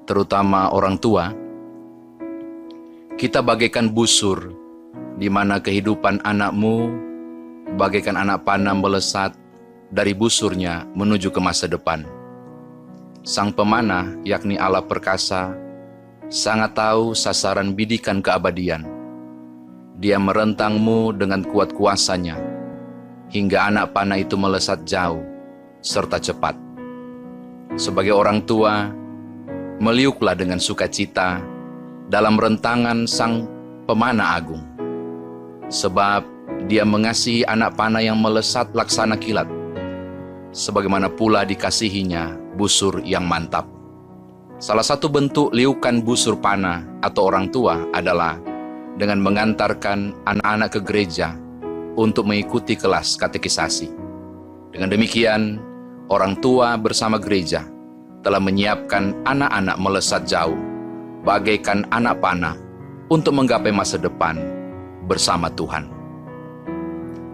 terutama orang tua. Kita bagaikan busur, di mana kehidupan anakmu bagaikan anak panah melesat dari busurnya menuju ke masa depan. Sang pemanah, yakni Allah perkasa, sangat tahu sasaran bidikan keabadian. Dia merentangmu dengan kuat kuasanya, hingga anak panah itu melesat jauh, serta cepat. Sebagai orang tua, meliuklah dengan sukacita dalam rentangan sang pemanah agung. Sebab dia mengasihi anak panah yang melesat laksana kilat, sebagaimana pula dikasihinya busur yang mantap. Salah satu bentuk liukan busur panah atau orang tua adalah dengan mengantarkan anak-anak ke gereja untuk mengikuti kelas katekisasi. Dengan demikian, orang tua bersama gereja telah menyiapkan anak-anak melesat jauh, bagaikan anak panah untuk menggapai masa depan bersama Tuhan.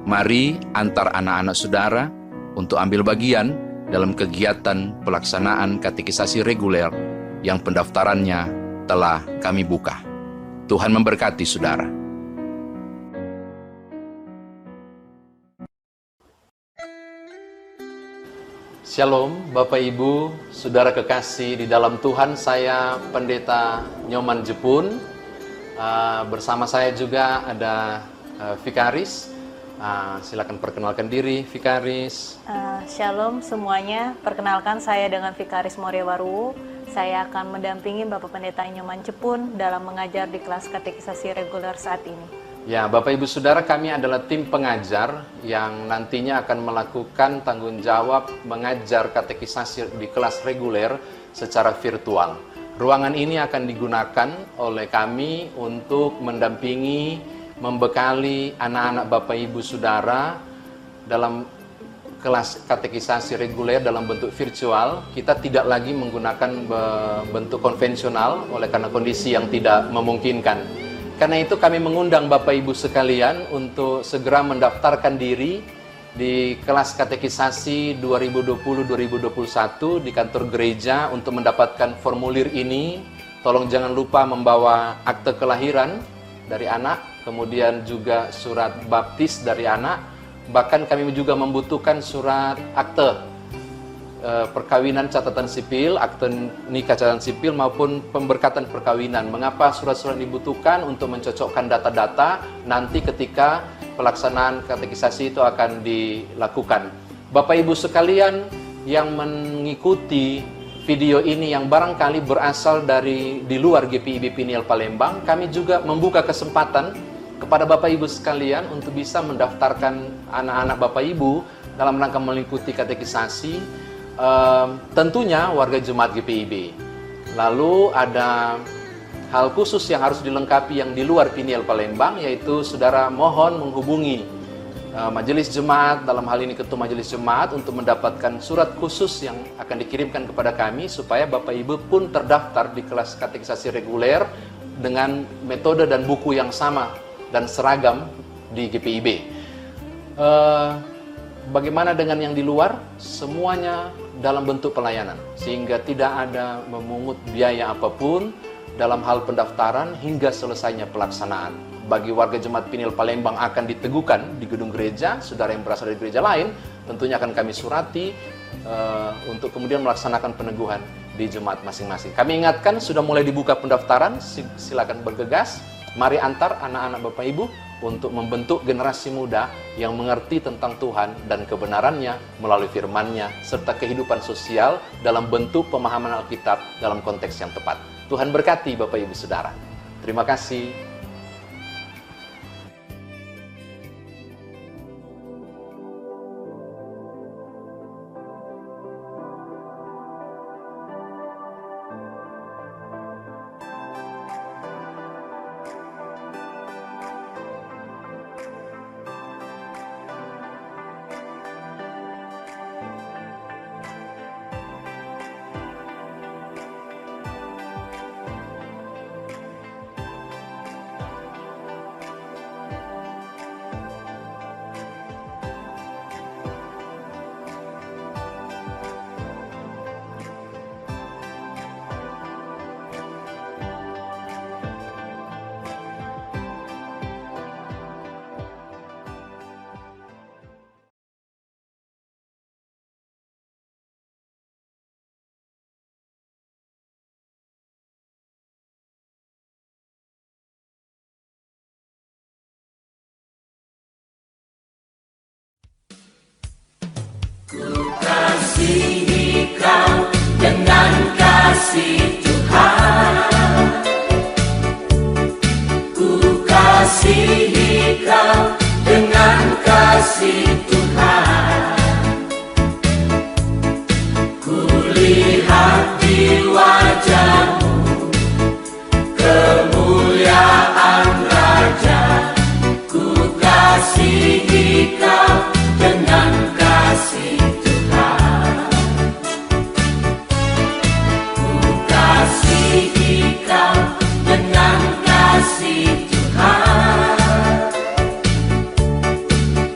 Mari antar anak-anak saudara untuk ambil bagian dalam kegiatan pelaksanaan katekisasi reguler yang pendaftarannya telah kami buka. Tuhan memberkati saudara. Shalom Bapak Ibu, saudara kekasih di dalam Tuhan. Saya Pendeta Nyoman Jepun. Bersama saya juga ada Vikaris. Silakan perkenalkan diri, Vikaris.
Shalom semuanya, perkenalkan saya dengan Vikaris Morewaru. Saya akan mendampingi Bapak Pendeta Nyoman Jepun dalam mengajar di kelas katekisasi reguler saat ini.
Ya, Bapak Ibu Saudara, kami adalah tim pengajar yang nantinya akan melakukan tanggung jawab mengajar katekisasi di kelas reguler secara virtual. Ruangan ini akan digunakan oleh kami untuk mendampingi, membekali anak-anak Bapak Ibu Saudara dalam kelas katekisasi reguler dalam bentuk virtual. Kita tidak lagi menggunakan bentuk konvensional oleh karena kondisi yang tidak memungkinkan. Karena itu kami mengundang Bapak Ibu sekalian untuk segera mendaftarkan diri di kelas katekisasi 2020-2021 di kantor gereja untuk mendapatkan formulir ini. Tolong jangan lupa membawa akte kelahiran dari anak, kemudian juga surat baptis dari anak. Bahkan kami juga membutuhkan surat akte perkawinan catatan sipil, akte nikah catatan sipil maupun pemberkatan perkawinan. Mengapa surat-surat dibutuhkan? Untuk mencocokkan data-data nanti ketika pelaksanaan katekisasi itu akan dilakukan. Bapak Ibu sekalian yang mengikuti video ini yang barangkali berasal dari di luar GPIB Piniel Palembang, kami juga membuka kesempatan kepada Bapak Ibu sekalian untuk bisa mendaftarkan anak-anak Bapak Ibu dalam rangka mengikuti katekisasi, tentunya warga jemaat GPIB. Lalu ada hal khusus yang harus dilengkapi yang di luar Piniel Palembang, yaitu saudara mohon menghubungi majelis jemaat, dalam hal ini ketua majelis jemaat, untuk mendapatkan surat khusus yang akan dikirimkan kepada kami supaya Bapak Ibu pun terdaftar di kelas katekisasi reguler dengan metode dan buku yang sama dan seragam di GPIB. Bagaimana dengan yang di luar? Semuanya dalam bentuk pelayanan, sehingga tidak ada memungut biaya apapun dalam hal pendaftaran hingga selesainya pelaksanaan. Bagi warga jemaat Piniel Palembang akan diteguhkan di gedung gereja, saudara yang berasal dari gereja lain tentunya akan kami surati untuk kemudian melaksanakan peneguhan di jemaat masing-masing. Kami ingatkan, sudah mulai dibuka pendaftaran, silakan bergegas. Mari antar anak-anak Bapak Ibu untuk membentuk generasi muda yang mengerti tentang Tuhan dan kebenarannya melalui firman-Nya serta kehidupan sosial dalam bentuk pemahaman Alkitab dalam konteks yang tepat. Tuhan berkati Bapak Ibu Saudara. Terima kasih.
Kasihi kau dengan kasih Tuhan, ku kasihi kau dengan kasih Tuhan, ku lihat di wajahmu kemuliaan Raja, ku kasihi kau dengan kasih Tuhan, ku kasihi kau dengan kasih Tuhan,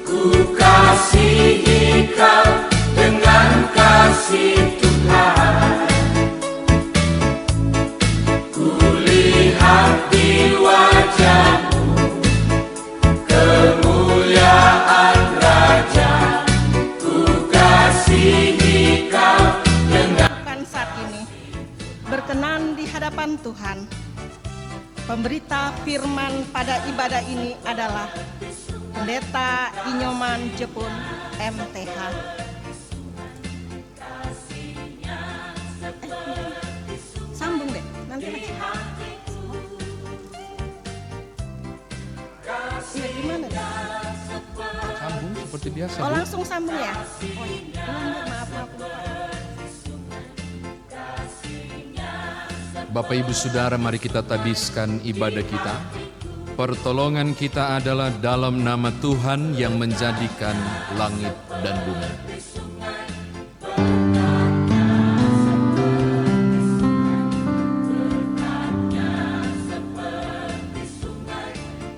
ku kasihi kau dengan kasih Tuhan, ku lihat di wajahmu kemuliaan Raja, ku kasihi kau dengan.
Saat ini berkenan di hadapan Tuhan. Pemberita firman pada ibadah ini adalah Pendeta Inyoman Jepun MTH. Iya, gimana?
Sambung seperti biasa,
Oh,
Bu.
langsung sambung ya? Oh, iya. Maaf, lupa.
Bapak Ibu Saudara, mari kita tabiskan ibadah kita. Pertolongan kita adalah dalam nama Tuhan yang menjadikan langit dan bumi.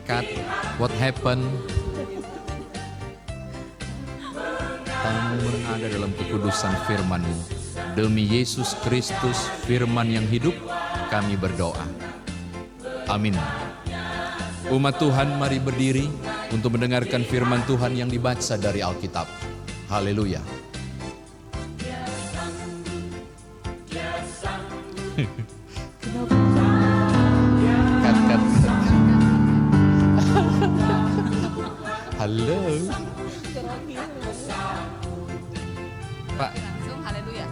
Cut, what happened? Tanganmu berada dalam kekudusan firman-Mu. Demi Yesus Kristus, firman yang hidup, kami berdoa. Amin. Umat Tuhan, mari berdiri untuk mendengarkan firman Tuhan yang dibaca dari Alkitab. Haleluya. Kat. Halo. Pak.
Langsung haleluya.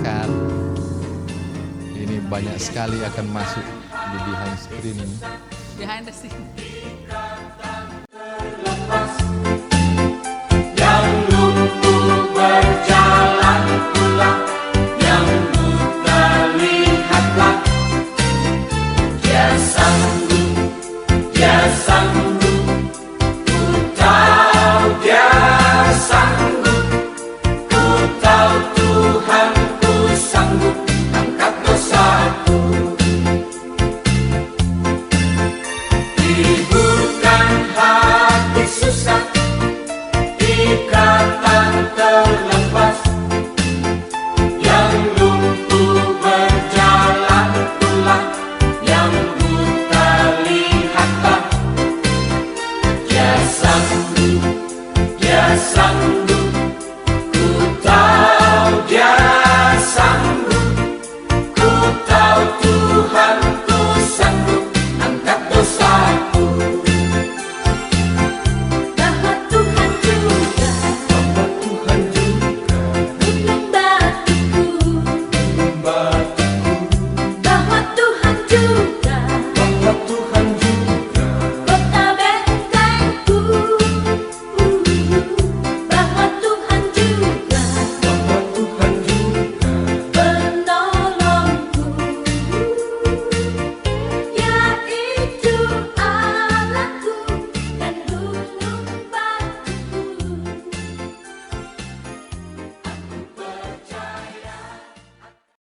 Kan ini banyak sekali akan masuk di behind screen ini.
Behind the scene.